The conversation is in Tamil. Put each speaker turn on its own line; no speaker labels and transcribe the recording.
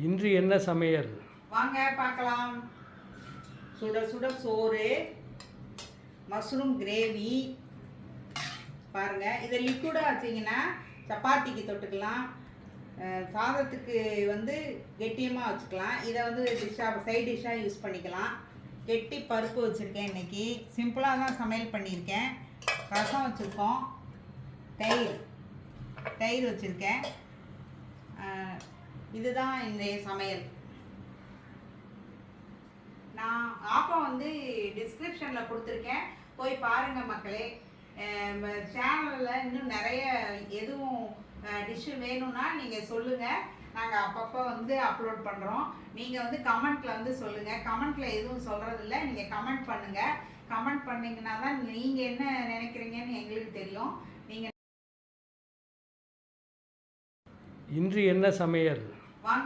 இன்று என்ன சமையல்?
வாங்க பார்க்கலாம். சுட சுட சோறு, மஷ்ரூம் கிரேவி பாருங்க. இதை லிக்விடாக வச்சிங்கன்னா சப்பாத்திக்கு தொட்டுக்கலாம், சாதத்துக்கு வந்து கெட்டியமாக வச்சுக்கலாம். இதை வந்து சைட் டிஷ்ஷாக யூஸ் பண்ணிக்கலாம். கெட்டி பருப்பு வச்சுருக்கேன். இன்றைக்கி சிம்பிளாக தான் சமையல் பண்ணியிருக்கேன். ரசம் வச்சுருக்கோம், தயிர் வச்சுருக்கேன். இதுதான் இன்றைய சமையல். நான் ஆப்பம் வந்து டிஸ்கிரிப்ஷனில் கொடுத்துருக்கேன், போய் பாருங்கள் மக்களே. சேனலில் இன்னும் நிறைய எதுவும் டிஷ்ஷு வேணும்னா நீங்கள் சொல்லுங்கள், நாங்கள் அப்பப்போ வந்து அப்லோட் பண்ணுறோம். நீங்கள் வந்து கமெண்ட்டில் வந்து சொல்லுங்கள். கமெண்ட்டில் எதுவும் சொல்கிறதில்ல, நீங்கள் கமெண்ட் பண்ணுங்கள். கமெண்ட் பண்ணிங்கன்னா தான் நீங்கள் என்ன நினைக்கிறீங்கன்னு எங்களுக்கு தெரியும். நீங்கள்
இன்று என்ன சமையல்?